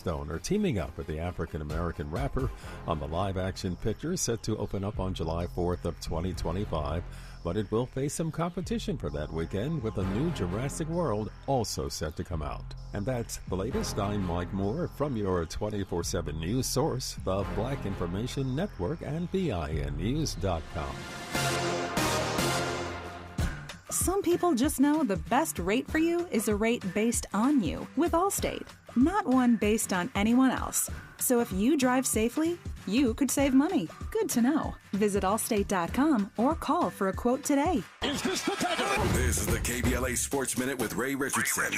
Stone are teaming up with the African-American rapper on the live-action picture set to open up on July 4th of 2025, but it will face some competition for that weekend with a new Jurassic World also set to come out. And that's the latest. I'm Mike Moore from your 24/7 news source, the Black Information Network and PINnews.com. Some people just know the best rate for you is a rate based on you with Allstate, not one based on anyone else. So if you drive safely, you could save money. Good to know. Visit allstate.com or call for a quote today. Is this the time? This is the KBLA Sports Minute with Ray Richardson.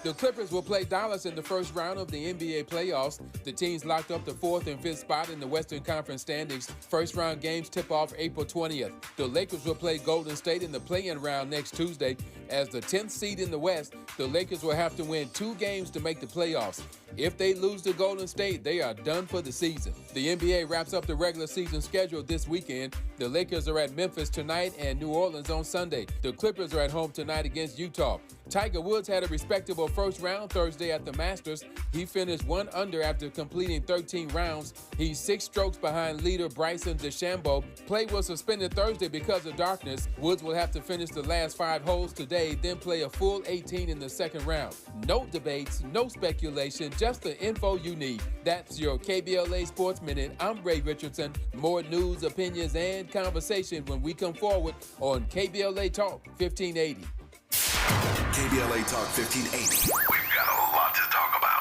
The Clippers will play Dallas in the first round of the NBA playoffs. The teams locked up the 4th and 5th spot in the Western Conference standings. First round games tip off April 20th. The Lakers will play Golden State in the play-in round next Tuesday. As the 10th seed in the West, the Lakers will have to win 2 games to make the playoffs. If they lose to Golden State, they are done for the season. The NBA wraps up the regular season schedule this weekend. The Lakers are at Memphis tonight and New Orleans on Sunday. The Clippers are at home tonight against Utah. Tiger Woods had a respectable first round Thursday at the Masters. He finished 1 under after completing 13 rounds. He's 6 strokes behind leader Bryson DeChambeau. Play was suspended Thursday because of darkness. Woods will have to finish the last 5 holes today, then play a full 18 in the second round. No debates, no speculation, just the info you need. That's your KBLA Sports Minute. I'm Ray Richardson. More news, opinions, and conversation when we come forward on KBLA Talk 1580. KBLA Talk 1580. We've got a lot to talk about.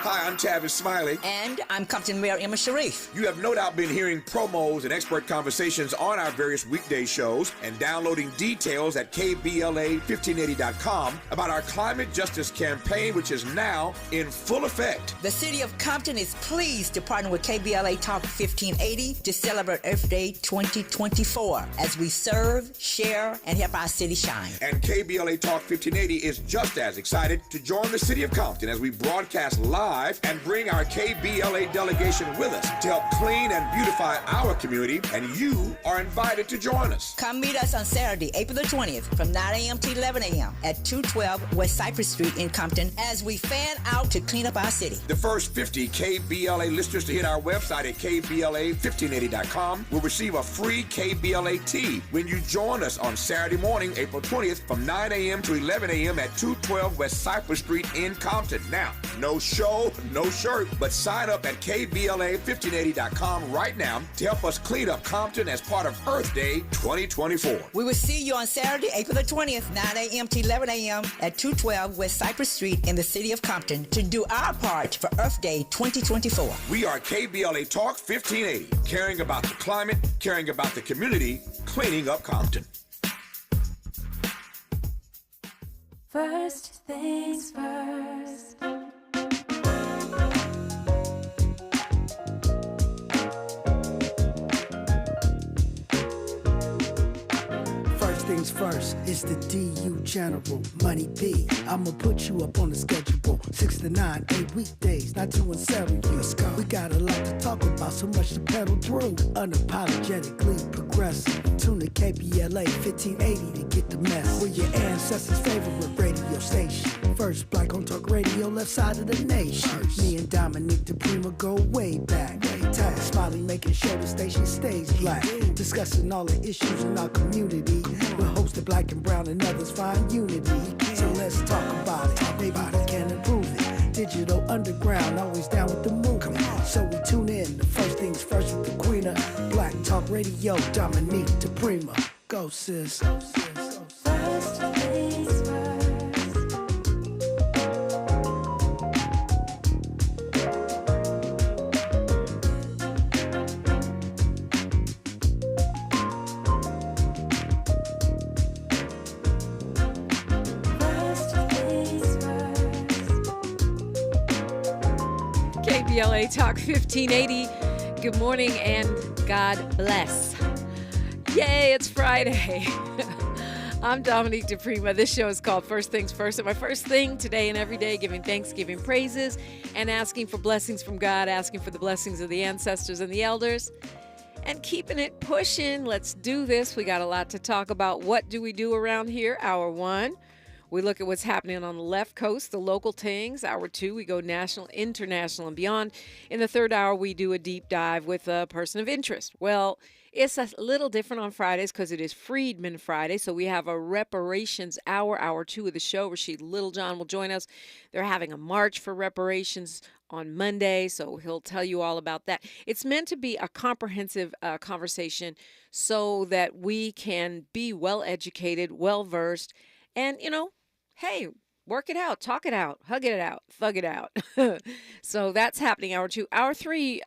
Hi, I'm Tavis Smiley. And I'm Captain Mayor Emma Sharif. You have no doubt been hearing promos and expert conversations on our various weekday shows and downloading details at KBLA1580.com about our climate justice campaign, which is now in full effect. The city of Compton is pleased to partner with KBLA Talk 1580 to celebrate Earth Day 2024 as we serve, share, and help our city shine. And KBLA Talk 1580 is just as excited to join the city of Compton as we broadcast live and bring our KBLA delegation with us to help clean and beautify our community, and you are invited to join us. Come meet us on Saturday, April the 20th from 9 a.m. to 11 a.m. at 212 West Cypress Street in Compton as we fan out to clean up our city. The first 50 KBLA listeners to hit our website at KBLA1580.com will receive a free KBLA tee when you join us on Saturday morning, April 20th from 9 a.m. to 11 a.m. at 212 West Cypress Street in Compton. Now, no show, no shirt, but sign up at KBLA1580.com right now to help us clean up Compton as part of Earth Day 2024. We will see you on Saturday, April the 20th, 9 a.m. to 11 a.m. at 212 West Cypress Street in the city of Compton to do our part for Earth Day 2024. We are KBLA Talk 1580, caring about the climate, caring about the community, cleaning up Compton. First things first. First things first, it's the DU General, Money B. I'ma put you up on the schedule, 6 to 9, 8 weekdays, not 2 and 7. Let's go. We got a lot to talk about, so much to pedal through. Unapologetically progressive. Tune to KBLA 1580 to get the mess. We're your ancestors' favorite radio station. First black on talk radio, left side of the nation. Me and Dominique DiPrima go way back. Tap Smiley making sure the station stays black. Discussing all the issues in our community. We're hosted black and brown and others find unity. So let's talk about it. Maybe we can improve it. Digital underground, always down with the movement. So we tune in. The first things first with the queen of Black Talk Radio, Dominique DiPrima. Go sis. First things first. KBLA Talk 1580. Good morning and God bless. Yay, it's Friday. I'm Dominique DiPrima. This show is called First Things First. And my first thing today and every day, giving thanksgiving praises and asking for blessings from God, asking for the blessings of the ancestors and the elders, and keeping it pushing. Let's do this. We got a lot to talk about. What do we do around here? Hour one. We look at what's happening on the left coast, the local things. Hour 2, we go national, international, and beyond. In the third hour, we do a deep dive with a person of interest. Well, it's a little different on Fridays because it is Freedman Friday. So we have a reparations hour, hour 2 of the show. Rashid Littlejohn will join us. They're having a march for reparations on Monday, so he'll tell you all about that. It's meant to be a comprehensive conversation so that we can be well educated, well versed, and, hey, work it out, talk it out, hug it out, thug it out. So that's happening hour 2. Hour 3,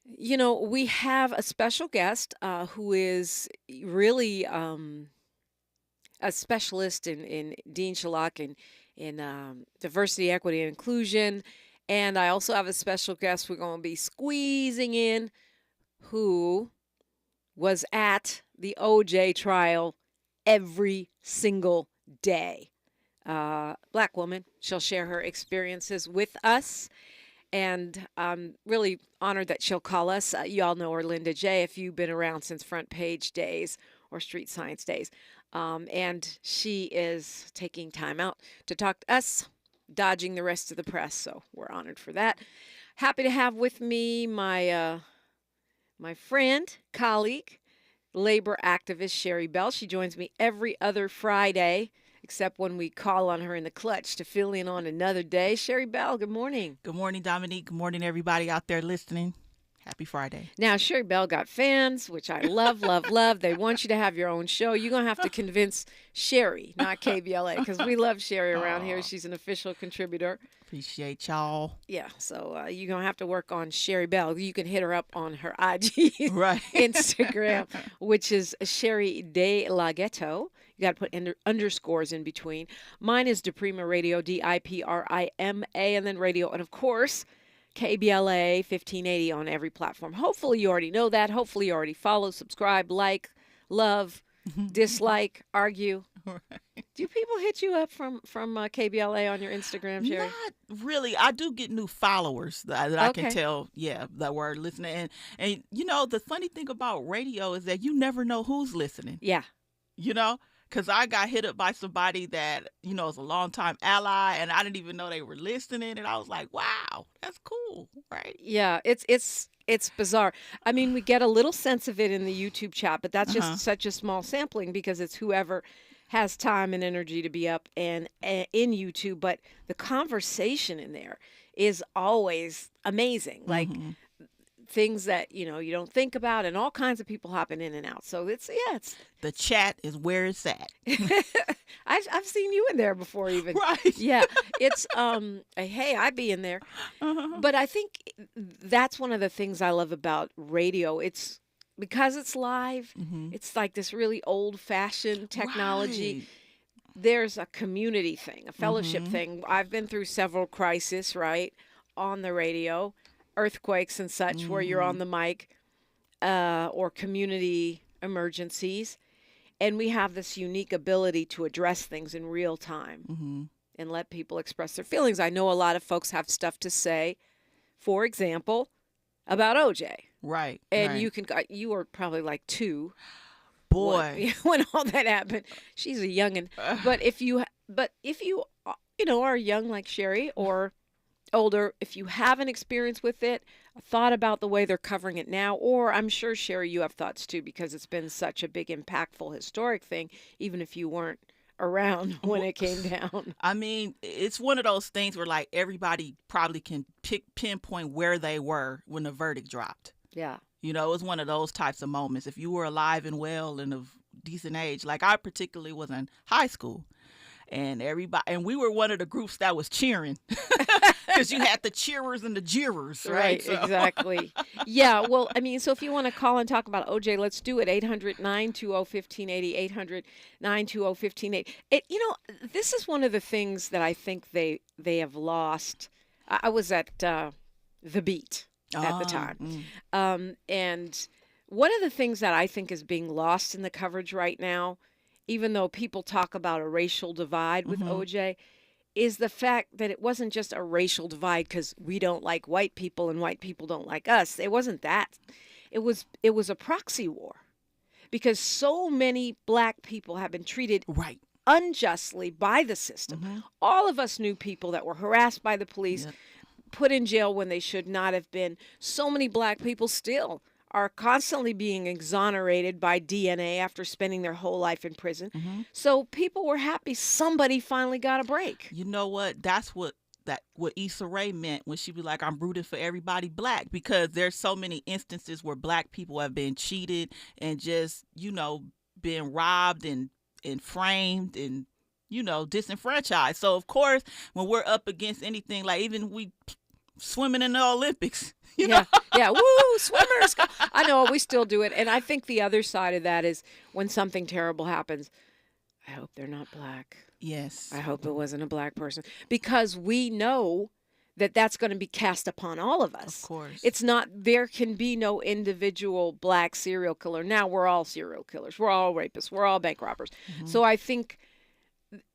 we have a special guest who is really a specialist in Dean Shalak and in diversity, equity, and inclusion. And I also have a special guest we're going to be squeezing in who was at the OJ trial every single day. Black woman. She'll share her experiences with us. And I'm really honored that she'll call us. You all know her, Linda J., if you've been around since Front Page days or Street Science days. And she is taking time out to talk to us, dodging the rest of the press. So we're honored for that. Happy to have with me my friend, colleague, labor activist, Sherri Bell. She joins me every other Friday, except when we call on her in the clutch to fill in on another day. Sherri Bell, good morning. Good morning, Dominique. Good morning, everybody out there listening. Happy Friday. Now, Sherri Bell got fans, which I love, love, love. They want you to have your own show. You're going to have to convince Sherri, not KBLA, because we love Sherri around here. She's an official contributor. Appreciate y'all. Yeah, so you're going to have to work on Sherri Bell. You can hit her up on her IG, right. Instagram, which is Sherri De La Ghetto. You got to put underscores in between. Mine is DiPrima Radio, DiPrima, and then radio. And, of course, KBLA 1580 on every platform. Hopefully you already know that. Hopefully you already follow, subscribe, like, love, dislike, argue. Right. Do people hit you up from KBLA on your Instagram, Sherri? Not really. I do get new followers that I can tell, that were listening. And the funny thing about radio is that you never know who's listening. Yeah. Because I got hit up by somebody that, is a longtime ally, and I didn't even know they were listening. And I was like, wow, that's cool, right? Yeah, it's bizarre. I mean, we get a little sense of it in the YouTube chat, but that's just such a small sampling because it's whoever has time and energy to be up and in YouTube. But the conversation in there is always amazing. Like, things that you don't think about, and all kinds of people hopping in and out. So it's the chat is where it's at. I've seen you in there before, even. Right. Yeah, it's hey, I'd be in there. But I think that's one of the things I love about radio. It's because it's live. It's like this really old-fashioned technology. Right. There's a community thing, a fellowship thing. I've been through several crises, right, on the radio. Earthquakes and such, where you're on the mic, or community emergencies. And we have this unique ability to address things in real time and let people express their feelings. I know a lot of folks have stuff to say, for example, about OJ. Right. And you were probably like 2. Boy. When all that happened. She's a youngin'. But if you are young like Sherri, or older, if you have an experience with it, a thought about the way they're covering it now, or I'm sure, Sherri, you have thoughts too, because it's been such a big, impactful, historic thing, even if you weren't around when it came down. I mean, it's one of those things where like everybody probably can pinpoint where they were when the verdict dropped. Yeah. It was one of those types of moments. If you were alive and well and of decent age, like I particularly was in high school. And we were one of the groups that was cheering, because you had the cheerers and the jeerers, right? Right, so. Exactly. Yeah, well, I mean, so if you want to call and talk about OJ, let's do it. 800-920-1580, 800-920-1580. This is one of the things that I think they have lost. I was at The Beat at the time. And one of the things that I think is being lost in the coverage right now, even though people talk about a racial divide with OJ, is the fact that it wasn't just a racial divide because we don't like white people and white people don't like us. It wasn't that. It was a proxy war, because so many black people have been treated unjustly by the system. All of us knew people that were harassed by the police, put in jail when they should not have been. So many black people still are constantly being exonerated by DNA after spending their whole life in prison. So people were happy somebody finally got a break. You know what? That's what Issa Rae meant when she was like, I'm rooting for everybody black, because there's so many instances where black people have been cheated and just, been robbed and framed and, disenfranchised. So, of course, when we're up against anything, like even we swimming in the Olympics, Yeah, woo, swimmers. I know, we still do it. And I think the other side of that is when something terrible happens, I hope they're not black. Yes. I hope it wasn't a black person, because we know that that's going to be cast upon all of us. Of course. It's not, there can be no individual black serial killer. Now we're all serial killers. We're all rapists. We're all bank robbers. So I think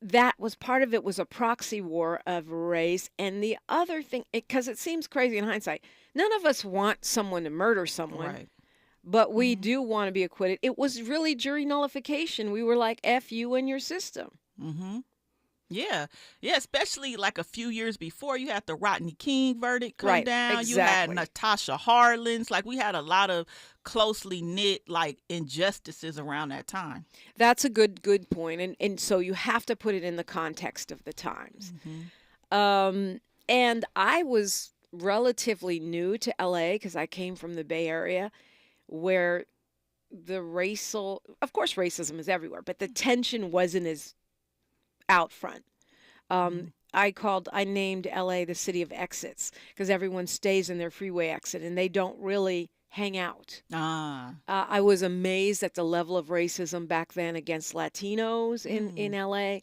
that was part of it, was a proxy war of race. And the other thing, because it seems crazy in hindsight, none of us want someone to murder someone. Right. But we do want to be acquitted. It was really jury nullification. We were like, F you and your system. Yeah, especially like a few years before, you had the Rodney King verdict come Right, down. exactly. You had Natasha Harlan's. Like, we had a lot of closely knit like injustices around that time. That's a good point. And so you have to put it in the context of the times. And I was relatively new to LA because I came from the Bay Area, where the of course racism is everywhere, but the tension wasn't as out front. I named LA the city of exits, because everyone stays in their freeway exit and they don't really hang out. I was amazed at the level of racism back then against Latinos in LA.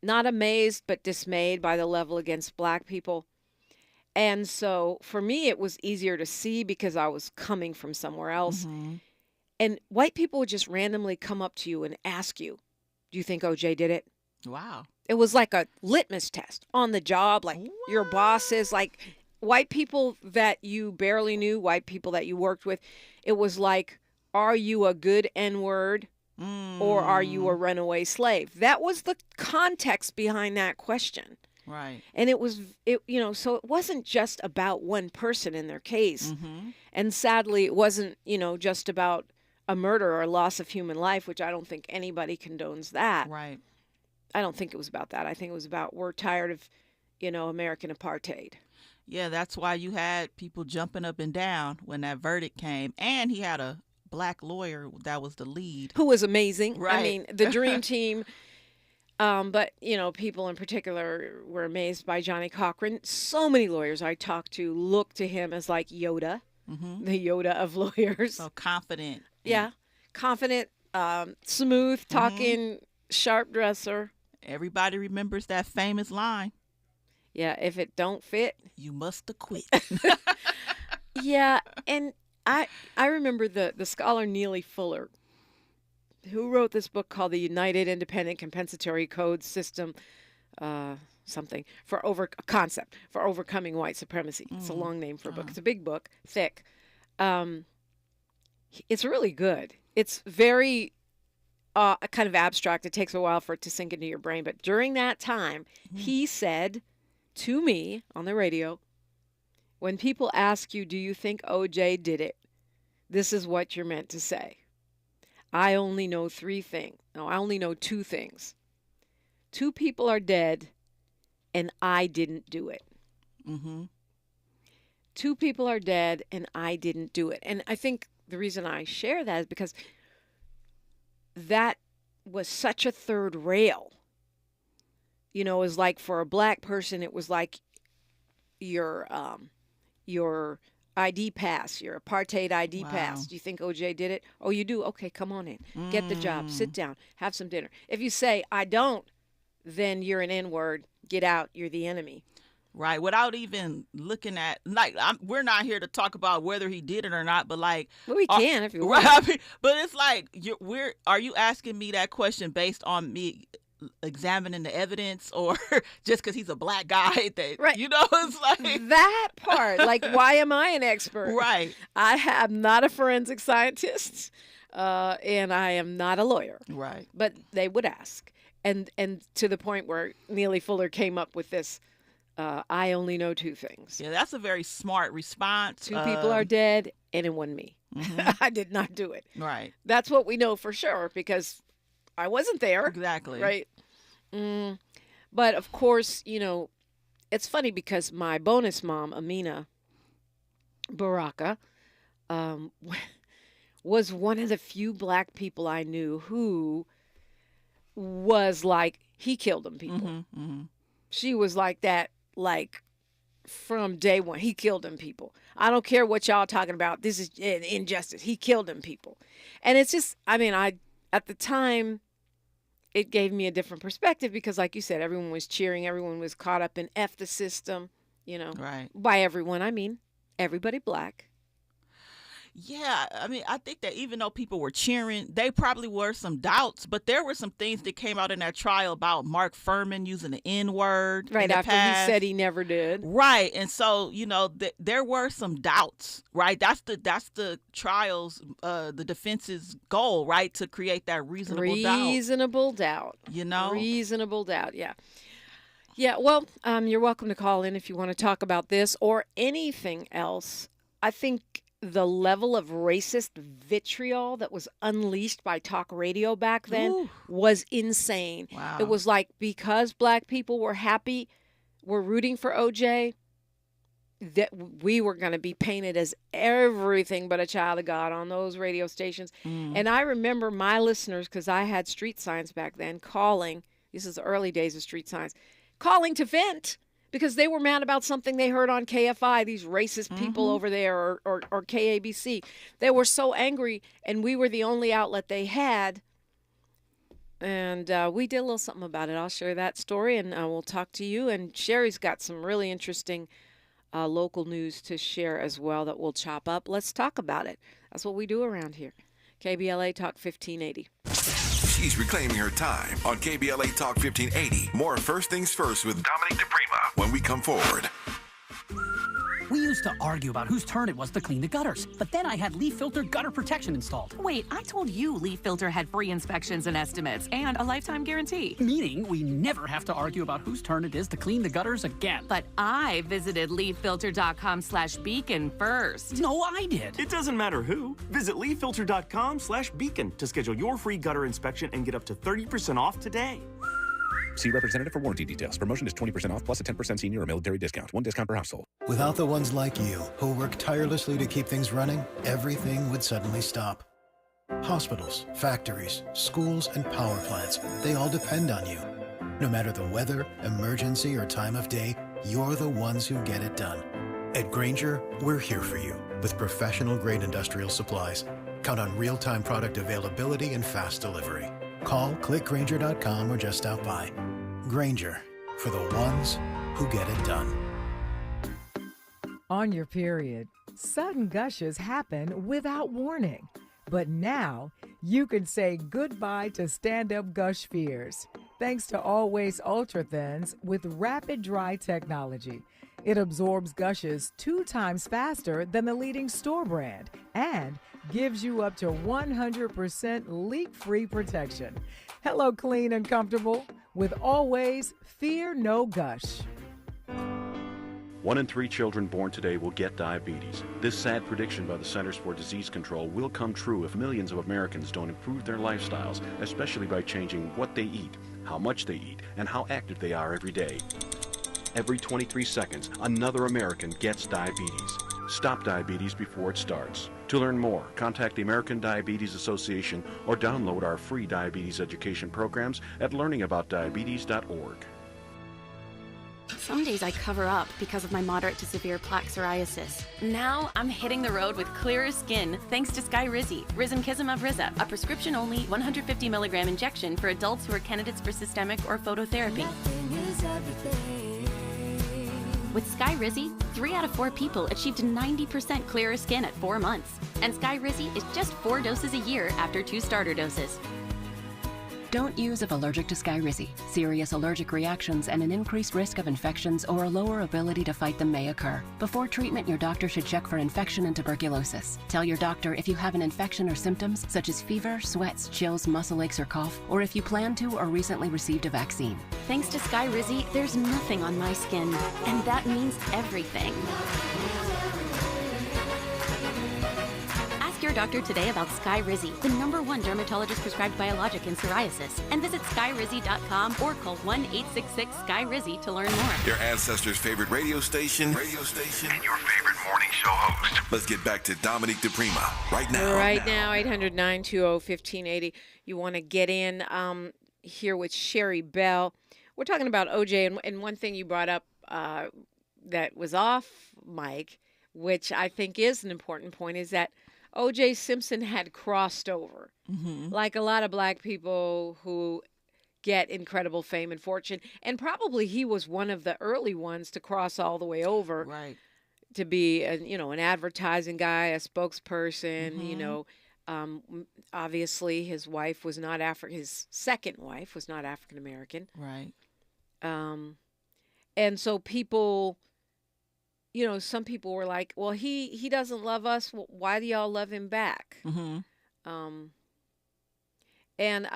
Not amazed, but dismayed by the level against black people. And so for me, it was easier to see because I was coming from somewhere else. And white people would just randomly come up to you and ask you, do you think OJ did it? Wow. It was like a litmus test on the job. Like, your bosses, like white people that you barely knew, white people that you worked with. It was like, are you a good N-word or are you a runaway slave? That was the context behind that question. Right. And so it wasn't just about one person in their case. And sadly, it wasn't, just about a murder or loss of human life, which I don't think anybody condones that. Right. I don't think it was about that. I think it was about, we're tired of, American apartheid. Yeah, that's why you had people jumping up and down when that verdict came. And he had a black lawyer that was the lead. Who was amazing. Right. I mean, the dream team. But, people in particular were amazed by Johnny Cochran. So many lawyers I talked to look to him as like Yoda, the Yoda of lawyers. So confident. Yeah. Confident, smooth, talking, sharp dresser. Everybody remembers that famous line. Yeah, if it don't fit, you must have quit. Yeah, and I remember the scholar Neely Fuller, who wrote this book called The United Independent Compensatory Code System, something, for overcoming white supremacy. It's a long name for a book. It's a big book, thick. It's really good. It's very kind of abstract. It takes a while for it to sink into your brain. But during that time, he said to me on the radio, when people ask you, do you think OJ did it? This is what you're meant to say. I only know I only know two things. 2 people are dead, and I didn't do it. 2 people are dead, and I didn't do it. And I think the reason I share that is because that was such a third rail. It was like, for a black person, it was like your ID pass, your apartheid ID pass. Do you think OJ did it? Oh, you do? Okay, come on in. Get the job. Sit down. Have some dinner. If you say, I don't, then you're an N-word. Get out. You're the enemy. Right. Without even looking at, like, we're not here to talk about whether he did it or not, but like, well, we can if you want. Right, but it's like, are you asking me that question based on me examining the evidence, or just because he's a black guy that, right. It's like that part, like, why am I an expert? Right. I am not a forensic scientist, and I am not a lawyer. Right. But they would ask. And to the point where Neely Fuller came up with this, I only know two things. Yeah, that's a very smart response. Two people are dead, and it wasn't me. I did not do it. Right. That's what we know for sure because I wasn't there. Exactly. Right. But of course, it's funny because my bonus mom, Amina Baraka, was one of the few black people I knew who was like, he killed them people. She was like that, like from day one. He killed them people. I don't care what y'all talking about. This is injustice. He killed them people. And it's just, at the time, it gave me a different perspective because, like you said, everyone was cheering. Everyone was caught up in F the system, Right. By everyone, I mean everybody black. Yeah, I think that even though people were cheering, they probably were some doubts, but there were some things that came out in that trial about Mark Furman using the N-word. Right, after he said he never did. Right, and so, there were some doubts, right? That's the trial's, the defense's goal, right, to create that reasonable doubt. Reasonable doubt. Reasonable doubt, yeah. Yeah, well, you're welcome to call in if you want to talk about this or anything else. I think the level of racist vitriol that was unleashed by talk radio back then was insane. Wow. It was like because black people were rooting for OJ, that we were going to be painted as everything but a child of God on those radio stations. And I remember my listeners, because I had street signs back then, calling, this is the early days of street signs, calling to vent. Because they were mad about something they heard on KFI, these racist people over there, or KABC. They were so angry, and we were the only outlet they had. And we did a little something about it. I'll share that story, and we'll talk to you. And Sherri's got some really interesting local news to share as well that we'll chop up. Let's talk about it. That's what we do around here. KBLA Talk 1580. She's reclaiming her time on KBLA Talk 1580. More First Things First with Dominique DiPrima when we come forward. We used to argue about whose turn it was to clean the gutters, but then I had Leaf Filter gutter protection installed. Wait, I told you Leaf Filter had free inspections and estimates and a lifetime guarantee. Meaning we never have to argue about whose turn it is to clean the gutters again. But I visited leaffilter.com/beacon first. No, I did. It doesn't matter who. Visit leaffilter.com/beacon to schedule your free gutter inspection and get up to 30% off today. See representative for warranty details. Promotion is 20% off plus a 10% senior or military discount. One discount per household. Without the ones like you who work tirelessly to keep things running, everything would suddenly stop. Hospitals, factories, schools, and power plants, they all depend on you. No matter the weather, emergency, or time of day, you're the ones who get it done. At Grainger, we're here for you with professional-grade industrial supplies. Count on real-time product availability and fast delivery. Call, click Grainger.com, or just stop by. Grainger, for the ones who get it done. On your period, sudden gushes happen without warning. But now, you can say goodbye to stand-up gush fears, thanks to Always Ultra Thins with rapid dry technology. It absorbs gushes 2 times faster than the leading store brand and gives you up to 100% leak-free protection. Hello, clean and comfortable with Always Fear No Gush. 1 in 3 children born today will get diabetes. This sad prediction by the Centers for Disease Control will come true if millions of Americans don't improve their lifestyles, especially by changing what they eat, how much they eat, and how active they are every day. Every 23 seconds, another American gets diabetes. Stop diabetes before it starts. To learn more, contact the American Diabetes Association or download our free diabetes education programs at learningaboutdiabetes.org. Some days I cover up because of my moderate to severe plaque psoriasis. Now I'm hitting the road with clearer skin thanks to Skyrizi, Risankizumab Riza, a prescription-only 150 milligram injection for adults who are candidates for systemic or phototherapy. With Skyrizi, 3 out of 4 people achieved 90% clearer skin at 4 months. And Skyrizi is just 4 doses a year after 2 starter doses. Don't use if allergic to Skyrizi. Serious allergic reactions and an increased risk of infections or a lower ability to fight them may occur. Before treatment, your doctor should check for infection and tuberculosis. Tell your doctor if you have an infection or symptoms such as fever, sweats, chills, muscle aches, or cough, or if you plan to or recently received a vaccine. Thanks to Skyrizi, there's nothing on my skin, and that means everything. Ask your doctor today about Skyrizi, the #1 dermatologist-prescribed biologic in psoriasis, and visit skyrizi.com or call 1-866-SKY-RIZZI to learn more. Your ancestors' favorite radio station, and your favorite morning show host. Let's get back to Dominique DiPrima right now. Right now, 800-920-1580. You want to get in here with Sherri Bell. We're talking about OJ, and one thing you brought up that was off mic, which I think is an important point, is that O.J. Simpson had crossed over. Like a lot of black people who get incredible fame and fortune. And probably he was one of the early ones to cross all the way over. Right. To be, an advertising guy, a spokesperson, obviously his wife was not his second wife was not African American. Right. And so people, some people were like, well, he doesn't love us. Well, why do y'all love him back? And,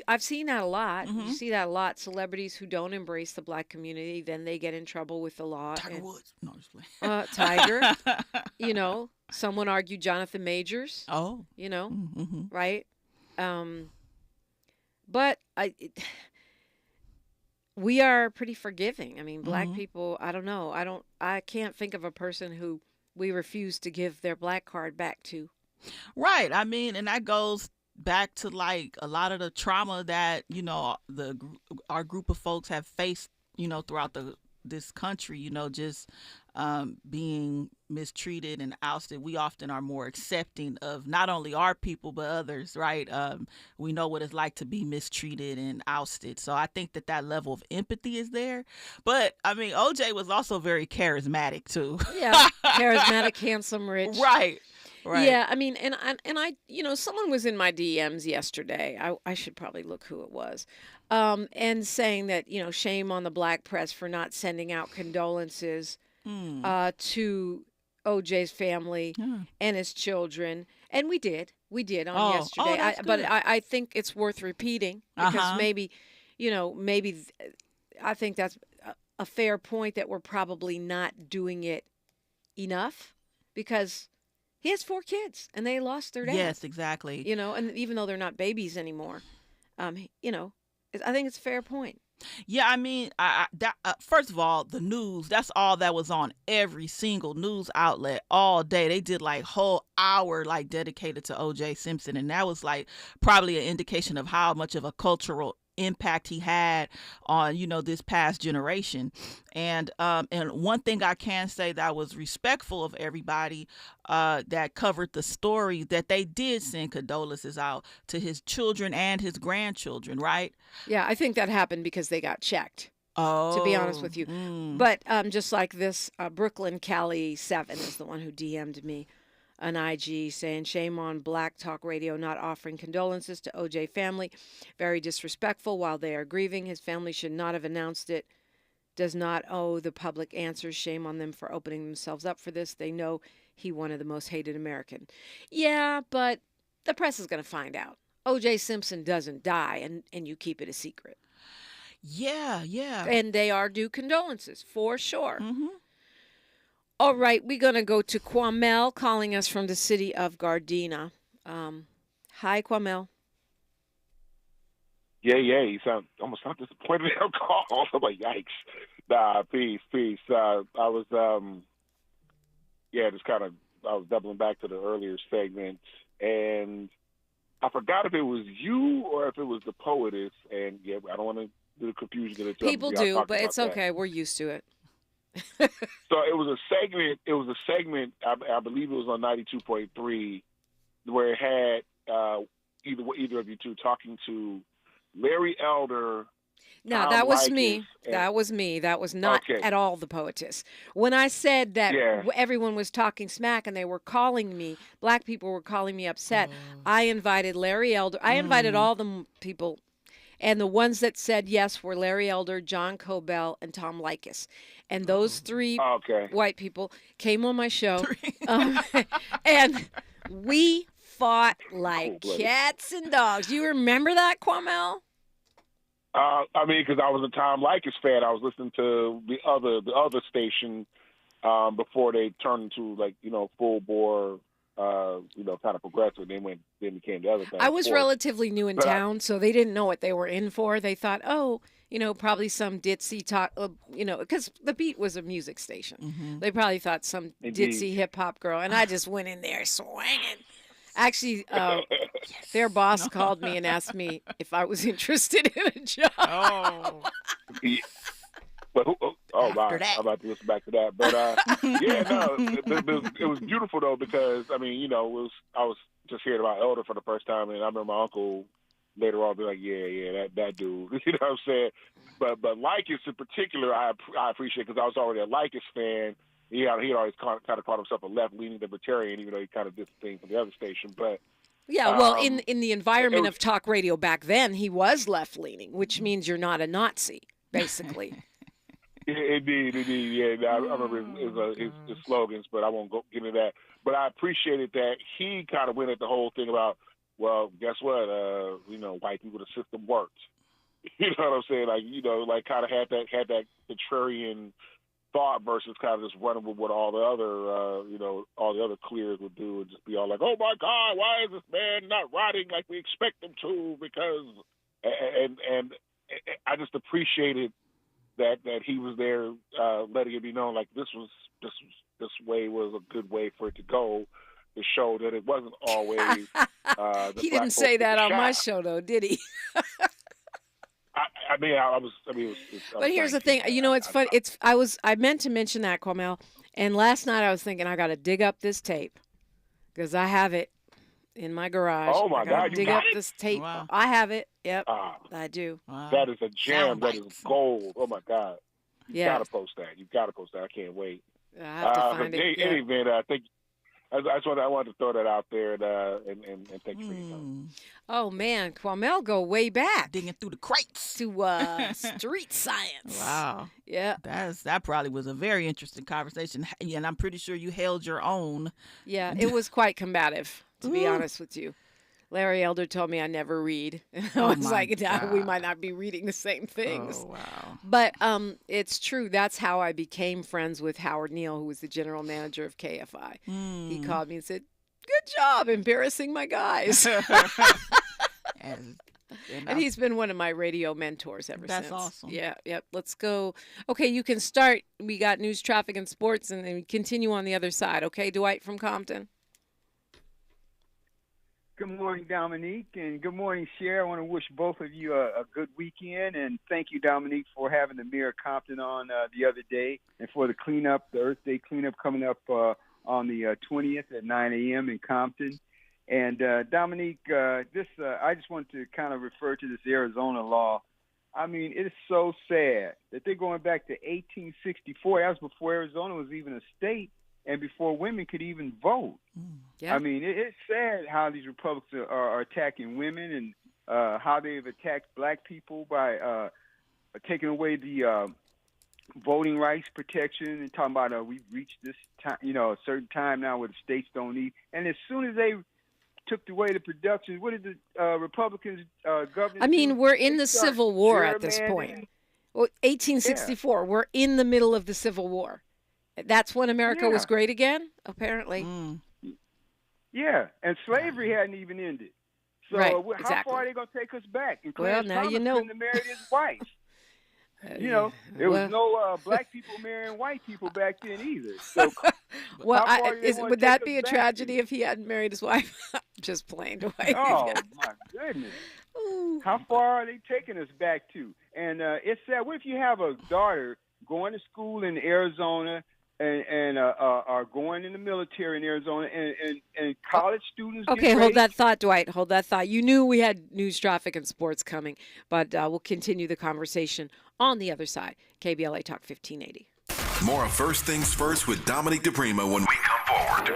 I've seen that a lot. You see that a lot. Celebrities who don't embrace the black community, then they get in trouble with the law. Tiger Woods. No, just playing. Tiger. Someone argued Jonathan Majors. Oh. Right? But we are pretty forgiving. I mean, black people, I don't know. I can't think of a person who we refuse to give their black card back to. Right. I mean, and that goes back to like a lot of the trauma that, our group of folks have faced, throughout this country, just being mistreated and ousted. We often are more accepting of not only our people, but others, right? We know what it's like to be mistreated and ousted. So I think that level of empathy is there. But I mean, OJ was also very charismatic too. Yeah. Charismatic, handsome, rich. Right. Right. Yeah, I mean, and I, someone was in my DMs yesterday. I should probably look who it was, and saying that shame on the black press for not sending out condolences to OJ's family and his children, and we did on yesterday. But I think it's worth repeating because maybe I think that's a fair point that we're probably not doing it enough because. He has 4 kids, and they lost their dad. Yes, exactly. And even though they're not babies anymore, I think it's a fair point. Yeah, I mean, first of all, the news, that's all that was on every single news outlet all day. They did like whole hour like dedicated to O.J. Simpson, and that was like probably an indication of how much of a cultural impact he had on this past generation. And one thing I can say that was respectful of everybody that covered the story, that they did send condolences out to his children and his grandchildren, right? Yeah, I think that happened because they got checked. To be honest with you. But just like this, Brooklyn Cali 7 is the one who DM'd me an IG saying, shame on Black Talk Radio not offering condolences to OJ family. Very disrespectful while they are grieving. His family should not have announced it. Does not owe the public answers. Shame on them for opening themselves up for this. They know he one of the most hated American. Yeah, but the press is going to find out. OJ Simpson doesn't die and you keep it a secret. Yeah. And they are due condolences for sure. All right, we're going to go to Kwamel calling us from the city of Gardena. Hi, Kwamel. Yeah, you sound almost not disappointed in your call. I'm like, yikes. Nah, peace. I was, I was doubling back to the earlier segment, and I forgot if it was you or if it was the poetess, and yeah, I don't want to do the confusion. People do, but it's okay. We're used to it. So it was a segment. I believe it was on 92.3, where it had either of you two talking to Larry Elder No, Tom that was Leykis me. and- That was me. That was not Okay. at all the poetess. When I said that Yeah. everyone was talking smack and they were calling me, black people were calling me upset, I invited Larry Elder. I invited all the people, and the ones that said yes were Larry Elder, John Cobell, and Tom Leykis. And those three white people came on my show, and we fought like cats and dogs. You remember that, Kwamel? I mean, because I was a Tom Leykis fan. I was listening to the other station before they turned into full bore, kind of progressive. Then became the other thing. I was relatively new in town, so they didn't know what they were in for. They thought, probably some ditzy talk, because the Beat was a music station. They probably thought some ditzy hip hop girl, and I just went in there swinging. Actually, their boss called me and asked me if I was interested in a job. Wow. I'm about to listen back to that. But it was beautiful though, because I mean, I was just hearing about Elder for the first time, and I remember my uncle later on be like, that dude. You know what I'm saying? But Leykis in particular, I appreciate, because I was already a Leykis fan. He always kind of called himself a left-leaning libertarian, even though he kind of did the thing for the other station. But yeah, well, in the environment of talk radio back then, he was left-leaning, which means you're not a Nazi, basically. Indeed, yeah. I remember his slogans, but I won't get into that. But I appreciated that he kind of went at the whole thing about, well, guess what? White people, the system worked. You know what I'm saying? Kind of had that contrarian thought versus kind of just running with what all the other clears would do, and just be all like, oh my God, why is this man not riding like we expect him to? Because and I just appreciated that he was there, letting it be known like this way was a good way for it to go, to show that it wasn't always. He didn't say that on my show, though, did he? But here's the thing. It's fun. I meant to mention that, Kwamel, and last night I was thinking I got to dig up this tape because I have it in my garage. Oh my God! Dig up this tape. Wow. I have it. Yep, I do. Wow. That is a gem. That is gold. Oh my God! You Yeah. gotta post that. You gotta post that. I can't wait. I have to find it. Any event, I think. I wanted to throw that out there, and thank you for your time. Oh man, Kwamel go way back, digging through the crates to street science. Wow. Yeah. That probably was a very interesting conversation, and I'm pretty sure you held your own. Yeah, it was quite combative, to be honest with you. Larry Elder told me I never read. I was like, we might not be reading the same things. Oh, wow. But it's true. That's how I became friends with Howard Neal, who was the general manager of KFI. He called me and said, good job embarrassing my guys. And he's been one of my radio mentors ever since. That's awesome. Yeah, yep. Let's go. Okay, you can start. We got news, traffic, and sports, and then we continue on the other side. Okay, Dwight from Compton. Good morning, Dominique, and good morning, Sherri. I want to wish both of you a good weekend, and thank you, Dominique, for having the Mayor of Compton on the other day, and for the cleanup, the Earth Day cleanup coming up on the 20th at 9 a.m. in Compton. And Dominique, I just want to kind of refer to this Arizona law. I mean, it is so sad that they're going back to 1864. That was before Arizona was even a state, and before women could even vote. Yeah. I mean, it's sad how these Republicans are attacking women, and how they've attacked black people by taking away the voting rights protection, and talking about we've reached this time, a certain time now where the states don't need. And as soon as they took away the production, what did the Republicans government I mean, do? we're in the They started Civil War at this point. gerrymandering. Well, 1864. We're in the middle of the Civil War. That's when America was great again, apparently. Yeah, and slavery hadn't even ended. So Right, how exactly. far are they going to take us back? And Well, Clarence now you Thomas know. couldn't have married his wife. There was no black people marrying white people back then either. So, Well, how far do they wanna would that take be us a back tragedy if he hadn't married his wife? Just plain Dwight. Oh, my goodness. How far are they taking us back to? And it's sad. What if you have a daughter going to school in Arizona, and are going in the military in Arizona, and college students. Okay, get hold ready. that thought, Dwight. Hold that thought. You knew we had news, traffic, and sports coming, but we'll continue the conversation on the other side. KBLA Talk 1580. More of First Things First with Dominique DiPrima when we come forward.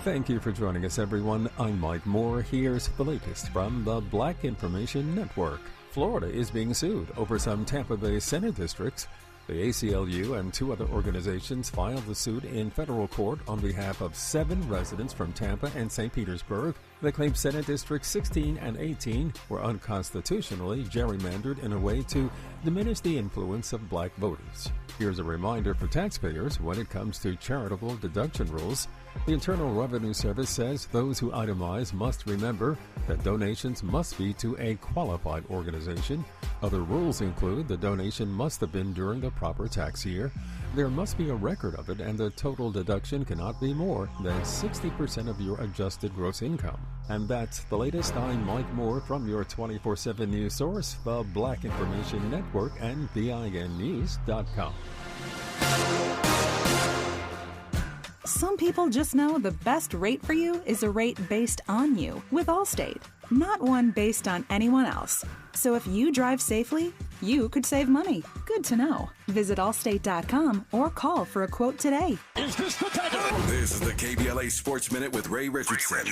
Thank you for joining us, everyone. I'm Mike Moore. Here's the latest from the Black Information Network. Florida is being sued over some Tampa Bay Senate districts. The ACLU and 2 other organizations filed the suit in federal court on behalf of 7 residents from Tampa and St. Petersburg. They claim Senate Districts 16 and 18 were unconstitutionally gerrymandered in a way to diminish the influence of black voters. Here's a reminder for taxpayers when it comes to charitable deduction rules. The Internal Revenue Service says those who itemize must remember that donations must be to a qualified organization. Other rules include the donation must have been during the proper tax year, there must be a record of it, and the total deduction cannot be more than 60% of your adjusted gross income. And that's the latest. I'm Mike Moore from your 24/7 news source, the Black Information Network, and BINnews.com. Some people just know the best rate for you is a rate based on you with Allstate, not one based on anyone else. So if you drive safely, you could save money. Good to know. Visit allstate.com or call for a quote today. This is the KBLA Sports Minute with Ray Richardson.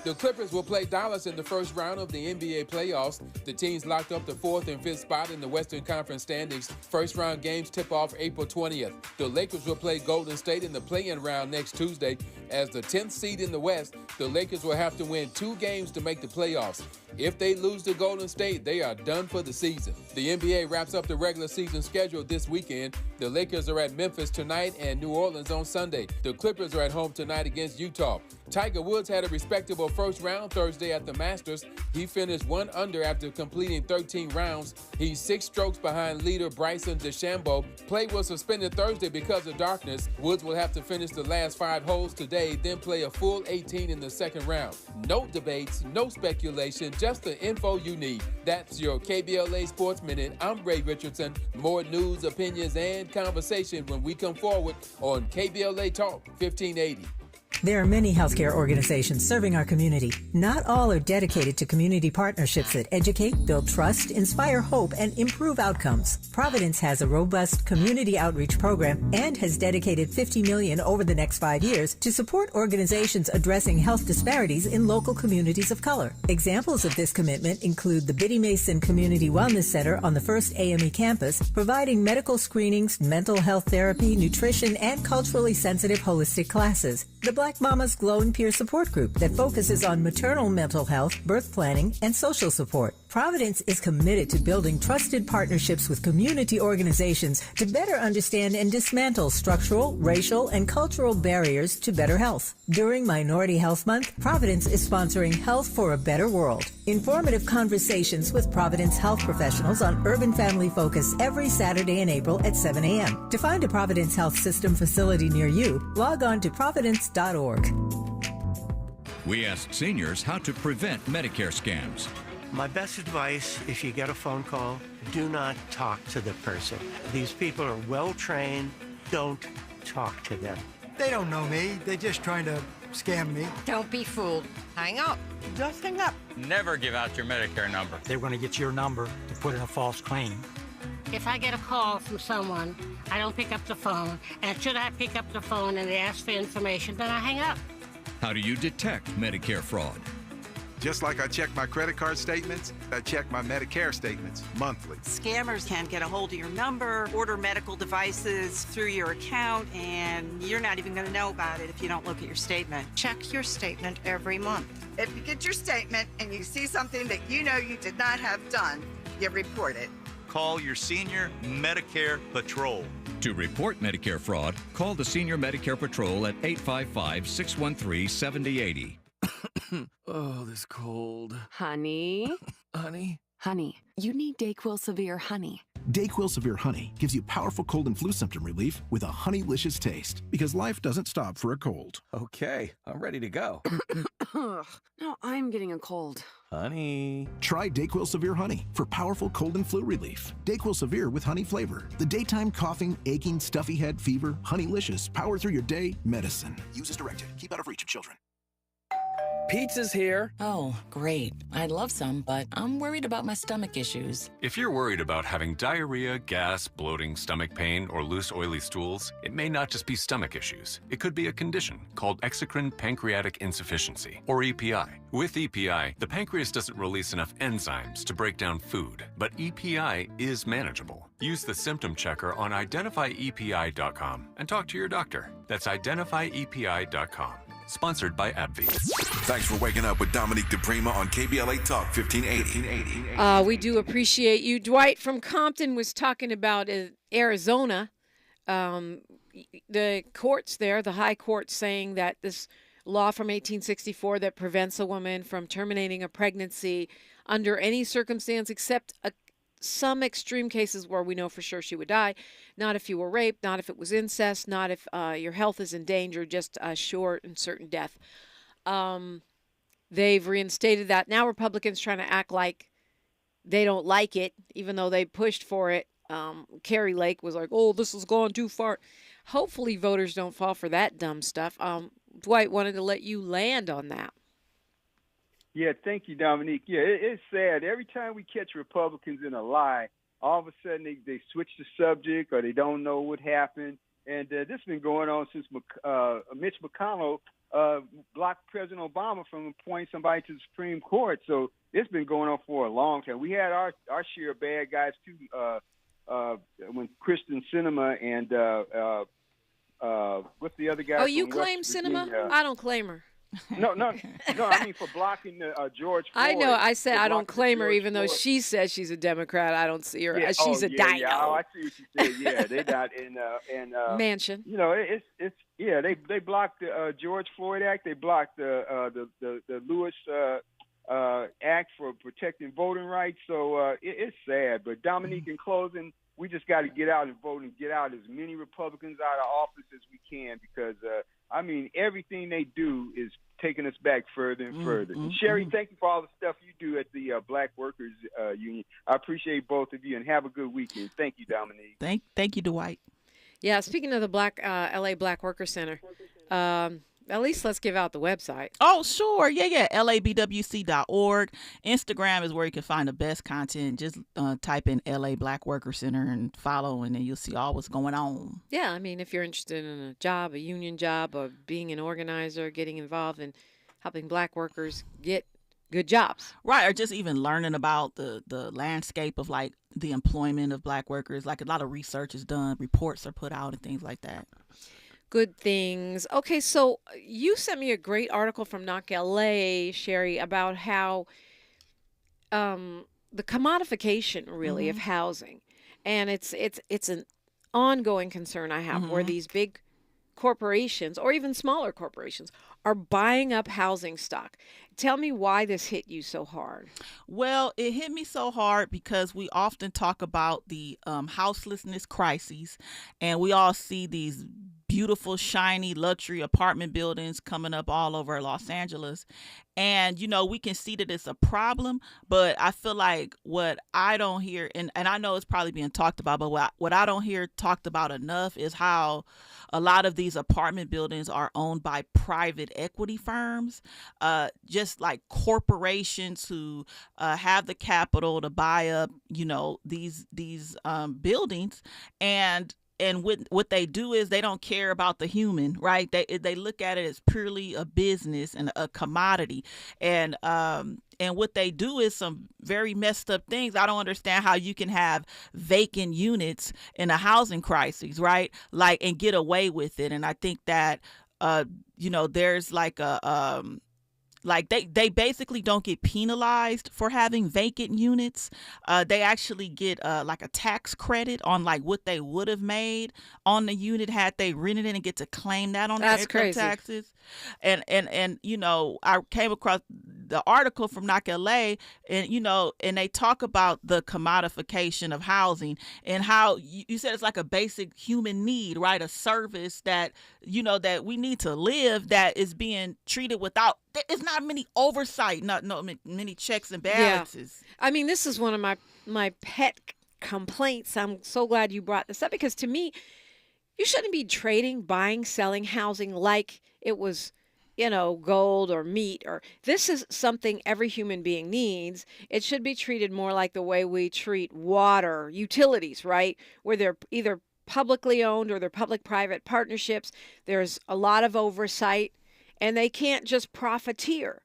The Clippers will play Dallas in the first round of the NBA playoffs. The teams locked up the 4th and 5th spot in the Western Conference standings. First round games tip off April 20th. The Lakers will play Golden State in the play-in round next Tuesday. As the 10th seed in the West, the Lakers will have to win 2 games to make the playoffs. If they lose to Golden State, they are done for the season. The NBA wraps up the regular season schedule this weekend. The Lakers are at Memphis tonight and New Orleans on Sunday. The Clippers are at home tonight against Utah. Tiger Woods had a respectable first round Thursday at the Masters. He finished 1 under after completing 13 rounds. He's 6 strokes behind leader Bryson DeChambeau. Play was suspended Thursday because of darkness. Woods will have to finish the last 5 holes today, then play a full 18 in the second round. No debates, no speculation, just the info you need. That's your KBLA Sports Minute. I'm Ray Richardson. More news, opinions, and conversation when we come forward on KBLA Talk 1580. There are many healthcare organizations serving our community. Not all are dedicated to community partnerships that educate, build trust, inspire hope, and improve outcomes. Providence has a robust community outreach program and has dedicated $50 million over the next 5 years to support organizations addressing health disparities in local communities of color. Examples of this commitment include the Biddy Mason Community Wellness Center on the First AME campus, providing medical screenings, mental health therapy, nutrition, and culturally sensitive holistic classes. The Black Mamas Glow and Peer Support Group that focuses on maternal mental health, birth planning, and social support. Providence is committed to building trusted partnerships with community organizations to better understand and dismantle structural, racial, and cultural barriers to better health. During Minority Health Month, Providence is sponsoring Health for a Better World. Informative conversations with Providence health professionals on Urban Family Focus every Saturday in April at 7 a.m. To find a Providence Health System facility near you, log on to providence.org. We asked seniors how to prevent Medicare scams. My best advice, if you get a phone call, do not talk to the person. These people are well trained. Don't talk to them. They don't know me. They're just trying to scam me. Don't be fooled. Hang up. Just hang up. Never give out your Medicare number. They're going to get your number to put in a false claim. If I get a call from someone, I don't pick up the phone. And should I pick up the phone and they ask for information, then I hang up. How do you detect Medicare fraud? Just like I check my credit card statements, I check my Medicare statements monthly. Scammers can get a hold of your number, order medical devices through your account, and you're not even going to know about it if you don't look at your statement. Check your statement every month. If you get your statement and you see something that you know you did not have done, you report it. Call your senior Medicare Patrol. To report Medicare fraud, call the Senior Medicare Patrol at 855-613-7080. Oh, this cold. Honey? Honey? Honey, you need DayQuil Severe Honey. DayQuil Severe Honey gives you powerful cold and flu symptom relief with a honeylicious taste, because life doesn't stop for a cold. Okay, I'm ready to go. Now I'm getting a cold. Honey. Try DayQuil Severe Honey for powerful cold and flu relief. DayQuil Severe with honey flavor. The daytime coughing, aching, stuffy head, fever, honeylicious, power through your day medicine. Use as directed. Keep out of reach of children. Pizza's here. Oh, great. I'd love some, but I'm worried about my stomach issues. If you're worried about having diarrhea, gas, bloating, stomach pain, or loose, oily stools, it may not just be stomach issues. It could be a condition called exocrine pancreatic insufficiency, or EPI. With EPI, the pancreas doesn't release enough enzymes to break down food, but EPI is manageable. Use the symptom checker on identifyepi.com and talk to your doctor. That's identifyepi.com. Sponsored by AbbVie. Thanks for waking up with Dominique DiPrima on KBLA Talk 1580. We do appreciate you. Dwight from Compton was talking about Arizona. The courts there, the high court, saying that this law from 1864 that prevents a woman from terminating a pregnancy under any circumstance except some extreme cases where we know for sure she would die, not if you were raped, not if it was incest, not if your health is in danger, just a sure and certain death. They've reinstated that. Now Republicans trying to act like they don't like it, even though they pushed for it. Carrie Lake was like, oh, this has gone too far. Hopefully voters don't fall for that dumb stuff. Dwight wanted to let you land on that. Yeah, thank you, Dominique. Yeah, it's sad. Every time we catch Republicans in a lie, all of a sudden they switch the subject or they don't know what happened. And this has been going on since Mitch McConnell blocked President Obama from appointing somebody to the Supreme Court. So it's been going on for a long time. We had our share of bad guys, too, when Kristen Sinema and what's the other guy? Oh, you claim Sinema? I don't claim her. No. I mean, for blocking George Floyd. I know. I said I don't claim her, even though she says she's a Democrat. I don't see her. She's a dino. Yeah. Oh, I see what you said. Yeah, they got in Mansion. You know, it's they blocked the George Floyd Act. They blocked the Lewis Act for protecting voting rights. So it's sad. But Dominique, in closing, we just got to get out and vote and get out as many Republicans out of office as we can, because I mean, everything they do is taking us back further and further. And Sherri, thank you for all the stuff you do at the Black Workers Union. I appreciate both of you, and have a good weekend. Thank you, Dominique. Thank you, Dwight. Yeah, speaking of the LA Black Worker Center, at least let's give out the website. Oh, sure. Yeah. labwc.org. Instagram is where you can find the best content. Just type in LA Black Worker Center and follow, and then you'll see all what's going on. Yeah, I mean, if you're interested in a job, a union job, or being an organizer, getting involved in helping black workers get good jobs. Right, or just even learning about the landscape of, like, the employment of black workers. Like, a lot of research is done, reports are put out, and things like that. Good things. Okay, so you sent me a great article from Knock LA, Sherri, about how the commodification, really, of housing, and it's an ongoing concern I have, where these big corporations, or even smaller corporations, are buying up housing stock. Tell me why this hit you so hard. Well, it hit me so hard because we often talk about the houselessness crises, and we all see these beautiful, shiny, luxury apartment buildings coming up all over Los Angeles. And, you know, we can see that it's a problem, but I feel like what I don't hear, and I know it's probably being talked about, but what I don't hear talked about enough is how a lot of these apartment buildings are owned by private equity firms, just like corporations who have the capital to buy up, you know, these buildings. And what they do is they don't care about the human, right? They look at it as purely a business and a commodity. And what they do is some very messed up things. I don't understand how you can have vacant units in a housing crisis, right? Like, and get away with it. And I think that, you know, there's like like they basically don't get penalized for having vacant units. They actually get like a tax credit on like what they would have made on the unit had they rented it, and get to claim that on their income taxes. And you know, I came across the article from KBLA, and you know, and they talk about the commodification of housing and how you said it's like a basic human need, right? A service that, you know, that we need to live, that is being treated without, it's not many oversight, not many checks and balances. Yeah. I mean, this is one of my pet complaints. I'm so glad you brought this up, because to me, you shouldn't be trading, buying, selling housing like it was, you know, gold or meat. Or this is something every human being needs. It should be treated more like the way we treat water, utilities, right? Where they're either publicly owned or they're public-private partnerships. There's a lot of oversight, and they can't just profiteer.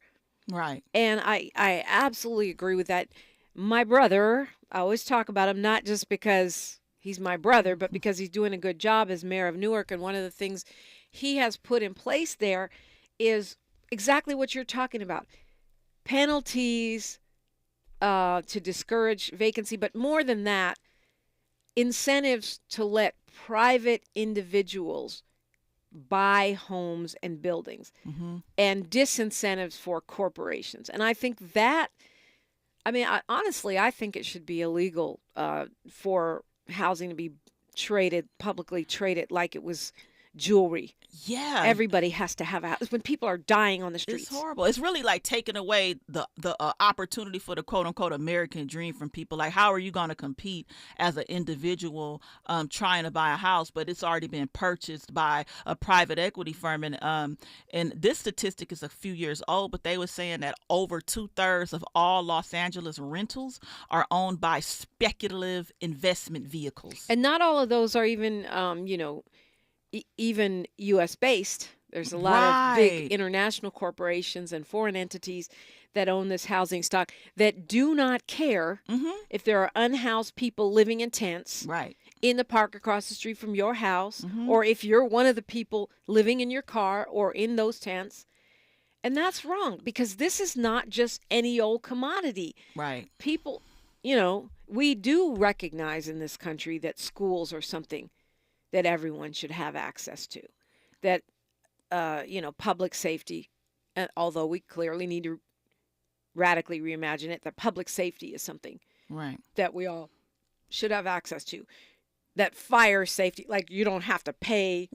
Right. And I absolutely agree with that. My brother, I always talk about him, not just because he's my brother, but because he's doing a good job as mayor of Newark. And one of the things he has put in place there is exactly what you're talking about. Penalties to discourage vacancy, but more than that, incentives to let private individuals buy homes and buildings, and disincentives for corporations. And I think that, I mean, honestly, I think it should be illegal for housing to be traded, publicly traded, like it was jewelry. Yeah. Everybody has to have a house when people are dying on the streets. It's horrible. It's really like taking away the opportunity for the quote unquote American dream from people. Like, how are you going to compete as an individual trying to buy a house, but it's already been purchased by a private equity firm? And this statistic is a few years old, but they were saying that over 2/3 of all Los Angeles rentals are owned by speculative investment vehicles. And not all of those are even, even U.S. based. There's a lot of big international corporations and foreign entities that own this housing stock that do not care if there are unhoused people living in tents in the park across the street from your house, or if you're one of the people living in your car or in those tents. And that's wrong, because this is not just any old commodity. Right. People, you know, we do recognize in this country that schools are something that everyone should have access to, that, public safety, although we clearly need to radically reimagine it, that public safety is something that we all should have access to, that fire safety, like you don't have to pay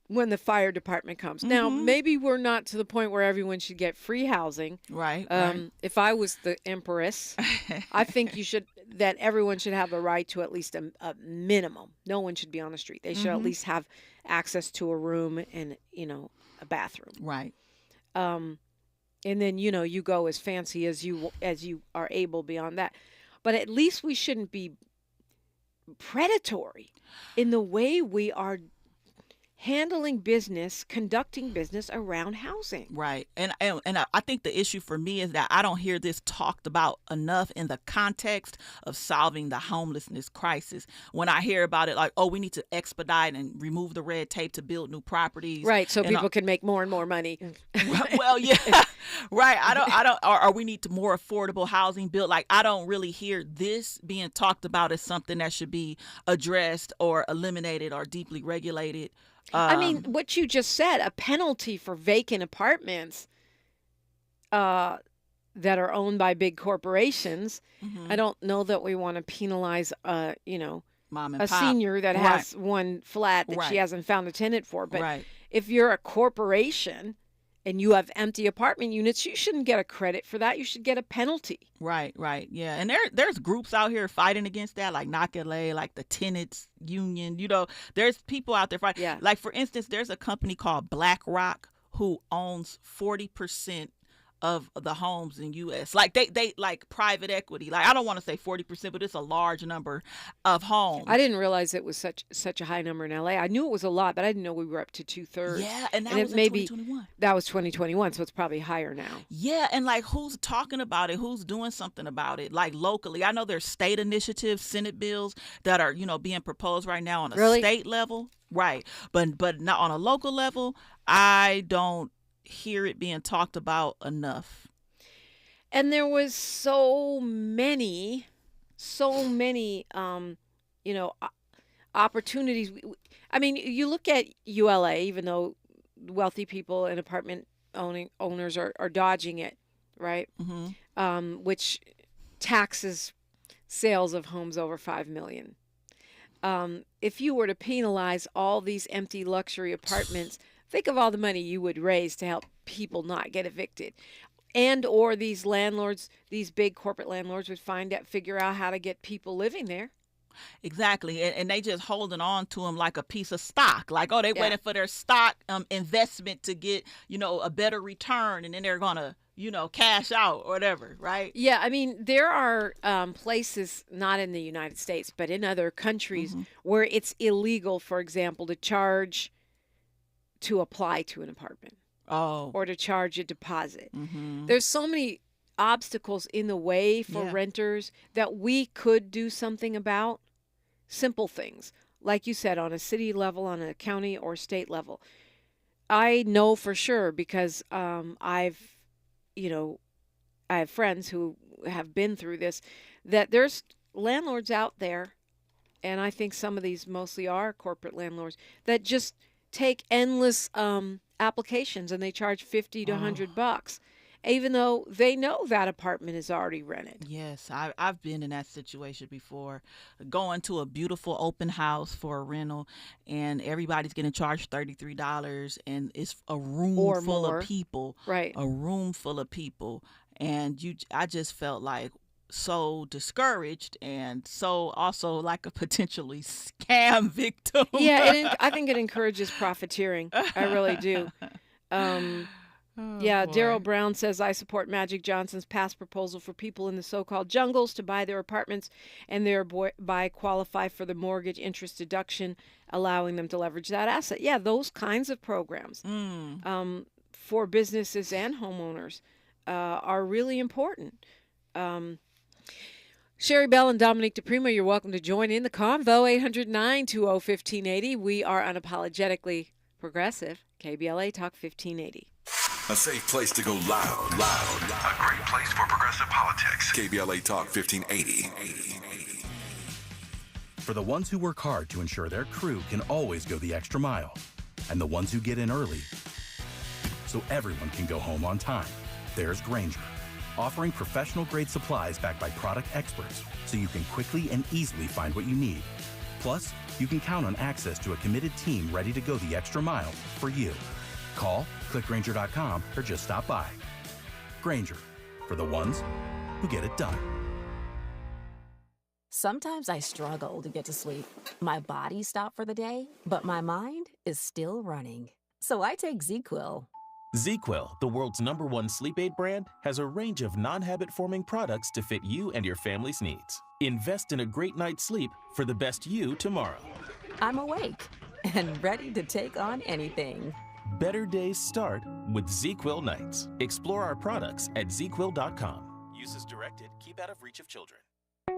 when the fire department comes. Now, maybe we're not to the point where everyone should get free housing. Right. If I was the empress, I think that everyone should have the right to at least a minimum. No one should be on the street. They should at least have access to a room and, a bathroom. Right. And then, you go as fancy as you are able beyond that. But at least we shouldn't be predatory in the way we are handling business, conducting business around housing. Right. And I think the issue for me is that I don't hear this talked about enough in the context of solving the homelessness crisis. When I hear about it, like, oh, we need to expedite and remove the red tape to build new properties. Right. So people can make more and more money. Well, yeah. Right. Or we need to more affordable housing built. Like, I don't really hear this being talked about as something that should be addressed or eliminated or deeply regulated. I mean, what you just said, a penalty for vacant apartments that are owned by big corporations. I don't know that we want to penalize, Mom and a pop. senior that has one flat that she hasn't found a tenant for. But if you're a corporation and you have empty apartment units, you shouldn't get a credit for that. You should get a penalty. Right, yeah. And there's groups out here fighting against that, like KBLA, like the tenants union. There's people out there fighting. Yeah. Like, for instance, there's a company called BlackRock who owns 40% of the homes in U.S. Like they like private equity. Like, I don't want to say 40%, but it's a large number of homes. I didn't realize it was such a high number in L.A. I knew it was a lot, but I didn't know we were up to 2/3. Yeah, and that was in 2021. That was 2021, so it's probably higher now. Yeah, and like, who's talking about it? Who's doing something about it? Like, locally, I know there's state initiatives, Senate bills that are being proposed right now on a state level, right? But not on a local level. I don't hear it being talked about enough. And there was so many opportunities. I mean, you look at ULA, even though wealthy people and apartment owners are dodging it, right? Which taxes sales of homes over $5 million. If you were to penalize all these empty luxury apartments, think of all the money you would raise to help people not get evicted. And or these landlords, these big corporate landlords would figure out how to get people living there. Exactly. And they just holding on to them like a piece of stock. Like, they waiting for their stock investment to get, a better return. And then they're going to, cash out or whatever, right? Yeah. I mean, there are places, not in the United States, but in other countries where it's illegal, for example, to charge to apply to an apartment. Or to charge a deposit. There's so many obstacles in the way for renters that we could do something about. Simple things, like you said, on a city level, on a county or state level. I know for sure because I have friends who have been through this, that there's landlords out there, and I think some of these mostly are corporate landlords, that just take endless applications and they charge $50 to $100, even though they know that apartment is already rented. Yes, I've been in that situation before, going to a beautiful open house for a rental, and everybody's getting charged $33, and it's a room full of people, right? A room full of people, and I just felt like so discouraged and so also like a potentially scam victim. Yeah, I think it encourages profiteering. I really do. Daryl Brown says, I support Magic Johnson's past proposal for people in the so-called jungles to buy their apartments and thereby qualify for the mortgage interest deduction, allowing them to leverage that asset. Yeah, those kinds of programs for businesses and homeowners are really important. Sherri Bell and Dominique DiPrima, you're welcome to join in the convo, 800-920-1580. We are unapologetically progressive. KBLA Talk 1580. A safe place to go loud. A great place for progressive politics. KBLA Talk 1580. For the ones who work hard to ensure their crew can always go the extra mile, and the ones who get in early so everyone can go home on time, there's Grainger, offering professional-grade supplies backed by product experts so you can quickly and easily find what you need. Plus, you can count on access to a committed team ready to go the extra mile for you. Call, click Grainger.com, or just stop by. Grainger, for the ones who get it done. Sometimes I struggle to get to sleep. My body stopped for the day, but my mind is still running. So I take ZzzQuil. ZzzQuil, the world's #1 sleep aid brand, has a range of non-habit-forming products to fit you and your family's needs. Invest in a great night's sleep for the best you tomorrow. I'm awake and ready to take on anything. Better days start with ZzzQuil nights. Explore our products at ZzzQuil.com. Use as directed. Keep out of reach of children.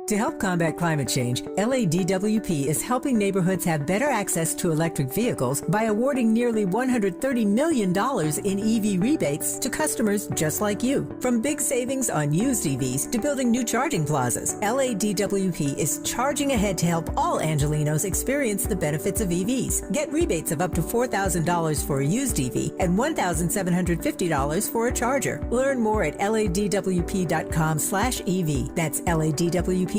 To help combat climate change, LADWP is helping neighborhoods have better access to electric vehicles by awarding nearly $130 million in EV rebates to customers just like you. From big savings on used EVs to building new charging plazas, LADWP is charging ahead to help all Angelinos experience the benefits of EVs. Get rebates of up to $4,000 for a used EV and $1,750 for a charger. Learn more at ladwp.com/EV. That's ladwp.com/EV.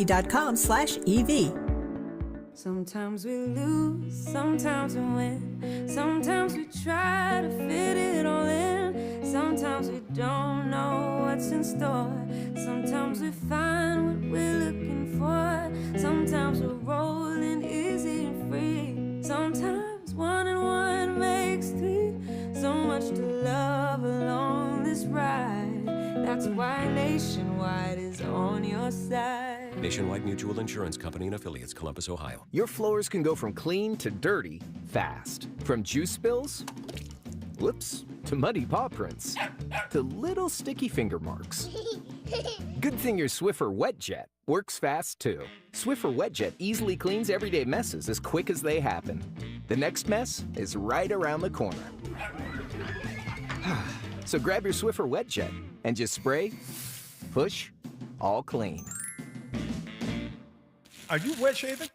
Sometimes we lose, sometimes we win. Sometimes we try to fit it all in. Sometimes we don't know what's in store. Sometimes we find what we're looking for. Sometimes we're rolling easy and free. Sometimes 1 and 1 makes 3. So much to love along this ride. That's why Nationwide is on your side. Nationwide Mutual Insurance Company and Affiliates, Columbus, Ohio. Your floors can go from clean to dirty fast. From juice spills, whoops, to muddy paw prints, to little sticky finger marks. Good thing your Swiffer WetJet works fast too. Swiffer WetJet easily cleans everyday messes as quick as they happen. The next mess is right around the corner. So grab your Swiffer WetJet and just spray, push, all clean. Are you wet shaving?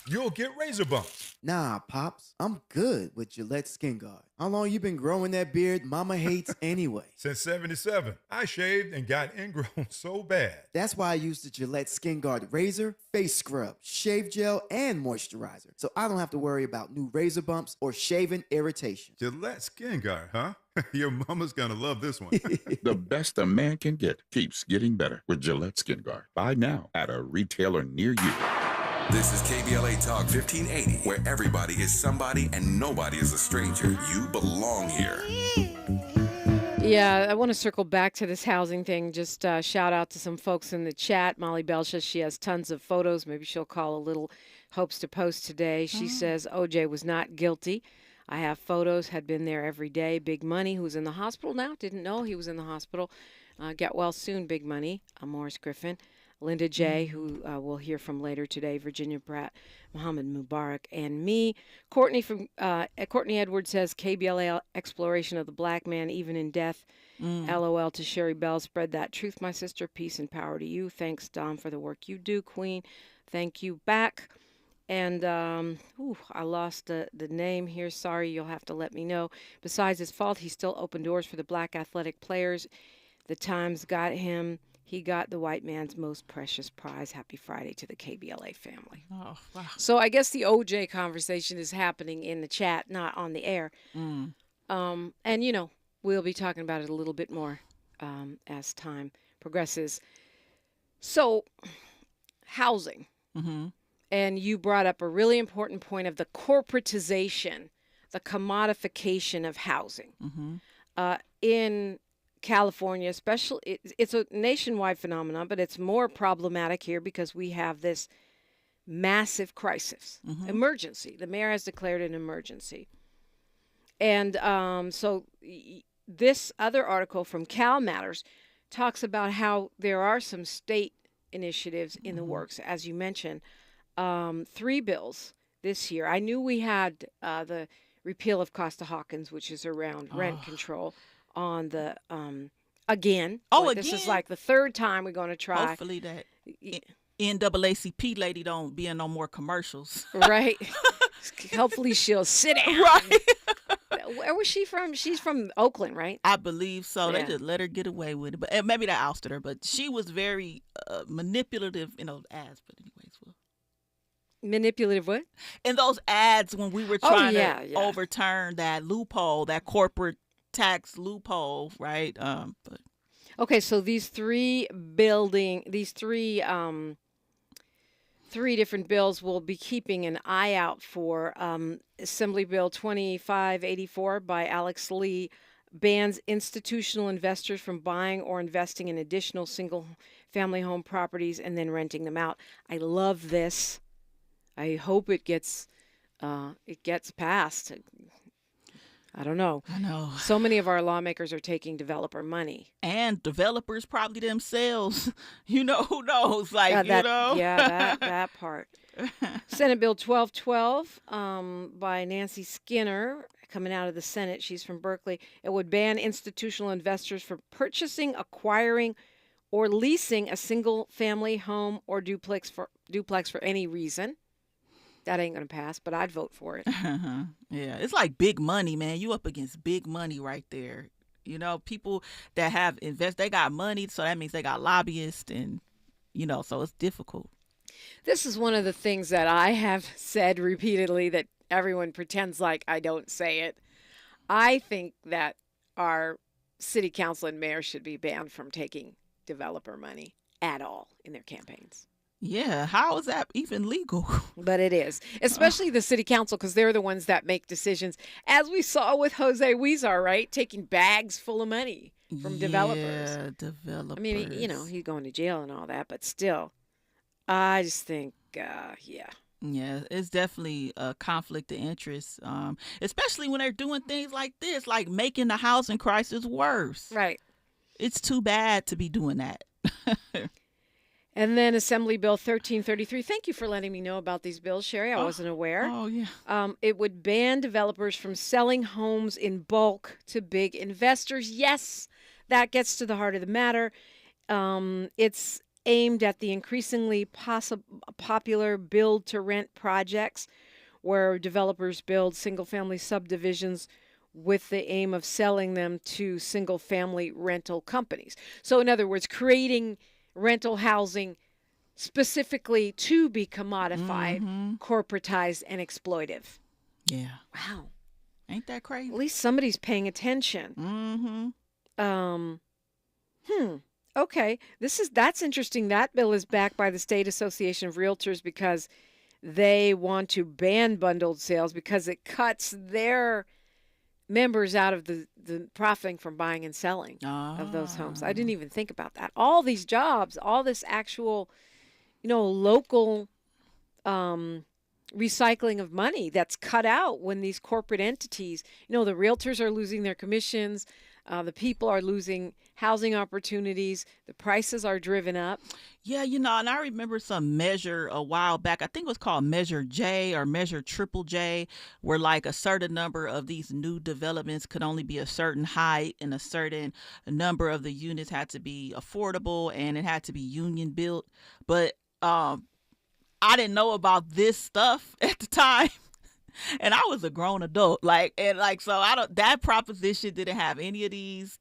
You'll get razor bumps. Nah, Pops, I'm good with Gillette Skin Guard. How long you been growing that beard Mama hates anyway? Since 77. I shaved and got ingrown so bad. That's why I use the Gillette Skin Guard razor, face scrub, shave gel, and moisturizer, so I don't have to worry about new razor bumps or shaving irritation. Gillette Skin Guard, huh? Your mama's gonna love this one. The best a man can get keeps getting better with Gillette Skin Guard. Buy now at a retailer near you. This is KBLA Talk 1580, where everybody is somebody and nobody is a stranger. You belong here. Yeah, I want to circle back to this housing thing. Just shout out to some folks in the chat. Molly Bell says she has tons of photos. Maybe she'll call a little hopes to post today. She says OJ was not guilty. I have photos, had been there every day. Big Money, who's in the hospital now, didn't know he was in the hospital. Get well soon, Big Money. Morris Griffin. Linda J., who we'll hear from later today, Virginia Pratt, Muhammad Mubarak, and me. Courtney Edwards says, KBLA exploration of the black man, even in death. LOL to Sherri Bell. Spread that truth, my sister. Peace and power to you. Thanks, Dom, for the work you do, Queen. Thank you back. And I lost the name here. Sorry, you'll have to let me know. Besides his fault, he still opened doors for the black athletic players. The Times got him. He got the white man's most precious prize. Happy Friday to the KBLA family. Oh, wow. So I guess the OJ conversation is happening in the chat, not on the air. And, we'll be talking about it a little bit more as time progresses. So, housing. And you brought up a really important point of the corporatization, the commodification of housing. In California, especially, it's a nationwide phenomenon, but it's more problematic here because we have this massive crisis, emergency. The mayor has declared an emergency. And so this other article from Cal Matters talks about how there are some state initiatives in the works, as you mentioned. 3 bills this year. I knew we had the repeal of Costa-Hawkins, which is around rent control, on the again. This is like the third time we're going to try. Hopefully that NAACP lady don't be in no more commercials. Right. Hopefully she'll sit down. Right. Where was she from? She's from Oakland, right? I believe so. Yeah. They just let her get away with it, but maybe they ousted her. But she was very manipulative in those ads. But anyways, manipulative what? In those ads when we were trying to overturn that loophole, that corporate tax loophole, right? But okay, so these three different bills will be keeping an eye out for. Assembly Bill 2584 by Alex Lee bans institutional investors from buying or investing in additional single-family home properties and then renting them out. I love this. I hope it gets passed. I don't know. I know. So many of our lawmakers are taking developer money. And developers probably themselves. Who knows? Yeah, that part. Senate Bill 1212 by Nancy Skinner, coming out of the Senate. She's from Berkeley. It would ban institutional investors from purchasing, acquiring, or leasing a single-family home or duplex for any reason. That ain't going to pass, but I'd vote for it. Yeah, it's like big money, man. You up against big money right there. People that have they got money, so that means they got lobbyists and, so it's difficult. This is one of the things that I have said repeatedly that everyone pretends like I don't say it. I think that our city council and mayor should be banned from taking developer money at all in their campaigns. Yeah, how is that even legal? But it is, especially the city council, because they're the ones that make decisions, as we saw with Jose Huizar, right? Taking bags full of money from developers. Yeah, developers. I mean, he's going to jail and all that, but still, I just think, Yeah, it's definitely a conflict of interest, especially when they're doing things like this, like making the housing crisis worse. Right. It's too bad to be doing that. And then Assembly Bill 1333. Thank you for letting me know about these bills, Sherri. I wasn't aware. Oh, yeah. It would ban developers from selling homes in bulk to big investors. Yes, that gets to the heart of the matter. It's aimed at the increasingly popular build-to-rent projects where developers build single-family subdivisions with the aim of selling them to single-family rental companies. So in other words, creating rental housing specifically to be commodified, corporatized, and exploitive. Yeah. Wow. Ain't that crazy? At least somebody's paying attention. Okay. That's interesting. That bill is backed by the State Association of Realtors because they want to ban bundled sales because it cuts their members out of the profiting from buying and selling of those homes. I didn't even think about that. All these jobs, all this actual, local recycling of money that's cut out when these corporate entities, the realtors are losing their commissions, the people are losing housing opportunities, the prices are driven up. Yeah, and I remember some measure a while back, I think it was called Measure J or Measure Triple J, where like a certain number of these new developments could only be a certain height and a certain number of the units had to be affordable and it had to be union built. But I didn't know about this stuff at the time. And I was a grown adult, so that proposition didn't have any of these,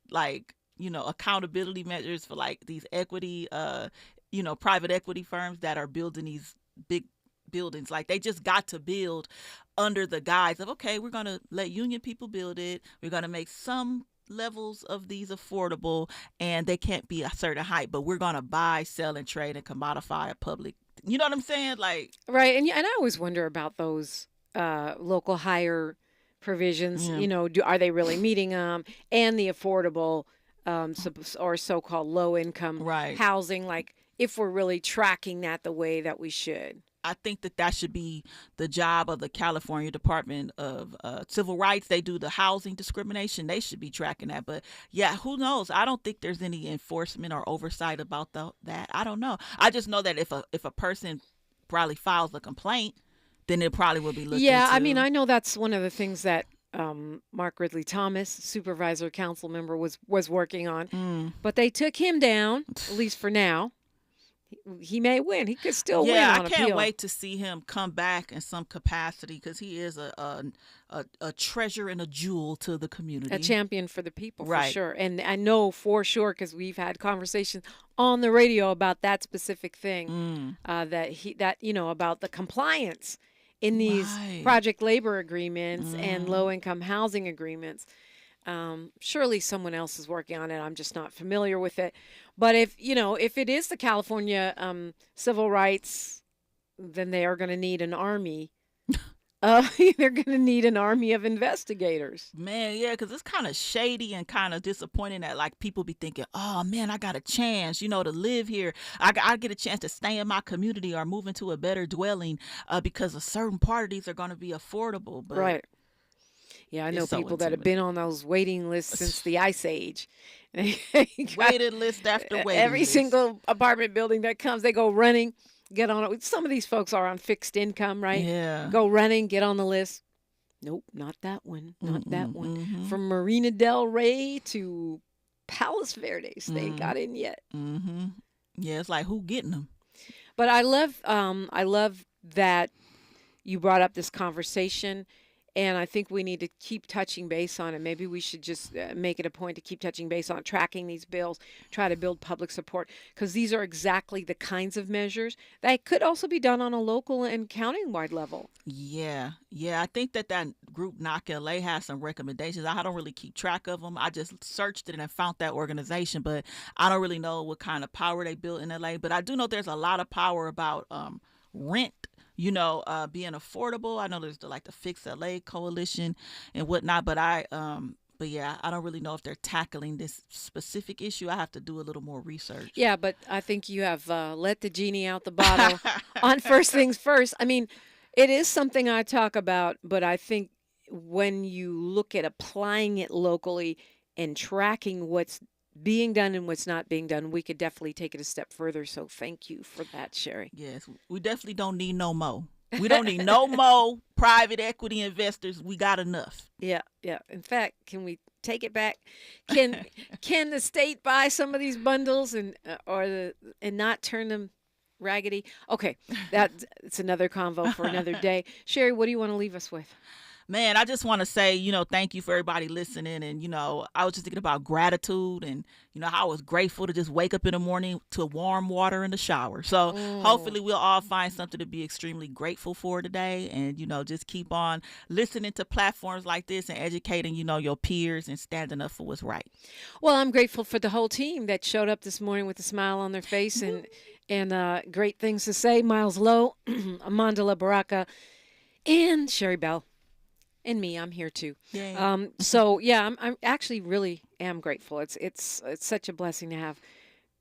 accountability measures for these equity, private equity firms that are building these big buildings. Like they just got to build under the guise of, okay, we're going to let union people build it. We're going to make some levels of these affordable and they can't be a certain height, but we're going to buy, sell, and trade and commodify a public. You know what I'm saying? Right. And I always wonder about those local hire provisions, are they really meeting them? And the affordable or so-called low-income housing, if we're really tracking that the way that we should. I think that should be the job of the California Department of Civil Rights. They do the housing discrimination. They should be tracking that. But yeah, who knows? I don't think there's any enforcement or oversight about that. I don't know. I just know that if a person probably files a complaint, then it probably will be looked into. Yeah, I mean, I know that's one of the things that Mark Ridley Thomas, supervisor council member, was working on. But they took him down, at least for now. He may win. He could still win on appeal. I can't wait to see him come back in some capacity because he is a treasure and a jewel to the community. A champion for the people, for sure. And I know for sure because we've had conversations on the radio about that specific thing, about the compliance in these project labor agreements and low-income housing agreements. Surely someone else is working on it. I'm just not familiar with it. But if it is the California civil rights, then they are going to need an army. They're going to need an army of investigators. Man, yeah, because it's kind of shady and kind of disappointing that people be thinking, oh, man, I got a chance, to live here. I get a chance to stay in my community or move into a better dwelling because a certain part of these are going to be affordable. But right. Yeah, I know people that have been on those waiting lists since the Ice Age. Waiting list after waiting Every list. single apartment building that comes, they go running, get on it. Some of these folks are on fixed income, right? Yeah. Go running, get on the list. Nope, not that one. Not that one. Mm-hmm. From Marina Del Rey to Palos Verdes, they ain't got in yet. Mm-hmm. Yeah, it's like, who getting them? But I love that you brought up this conversation. And I think we need to keep touching base on it. Maybe we should just make it a point to keep touching base on tracking these bills, try to build public support, because these are exactly the kinds of measures that could also be done on a local and county-wide level. Yeah. I think that group KBLA has some recommendations. I don't really keep track of them. I just searched it and found that organization, but I don't really know what kind of power they built in LA. But I do know there's a lot of power about rent. Being affordable. I know there's the Fix LA Coalition and whatnot, but I don't really know if they're tackling this specific issue. I have to do a little more research. Yeah, but I think you have let the genie out the bottle on First Things First. I mean, it is something I talk about, but I think when you look at applying it locally and tracking what's being done and what's not being done, we could definitely take it a step further. So thank you for that, Sherri. Yes, we definitely don't need no more. We don't need no more private equity investors. We got enough. Yeah. In fact, can we take it back? Can the state buy some of these bundles and not turn them raggedy. Okay, it's another convo for another day. Sherri, what do you want to leave us with? Man, I just want to say, thank you for everybody listening. And, I was just thinking about gratitude and, how I was grateful to just wake up in the morning to warm water in the shower. So hopefully we'll all find something to be extremely grateful for today. And, just keep on listening to platforms like this and educating, your peers and standing up for what's right. Well, I'm grateful for the whole team that showed up this morning with a smile on their face and great things to say. Miles Lowe, Dominique Baraka, and Sherri Bell. And me, I'm here too. So yeah, I'm actually really am grateful. It's such a blessing to have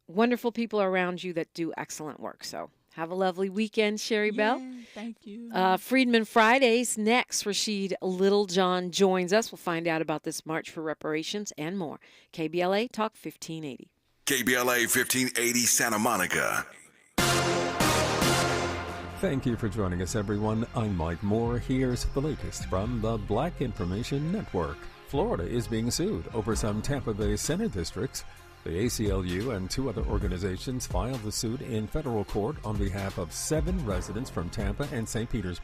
wonderful people around you that do excellent work. So have a lovely weekend, Sherri Bell. Thank you. Freedman Fridays next. Rashid Littlejohn joins us. We'll find out about this March for Reparations and more. KBLA Talk 1580. KBLA 1580 Santa Monica. Thank you for joining us, everyone. I'm Mike Moore. Here's the latest from the Black Information Network. Florida is being sued over some Tampa Bay Center districts. The ACLU and 2 other organizations filed the suit in federal court on behalf of 7 residents from Tampa and St. Petersburg.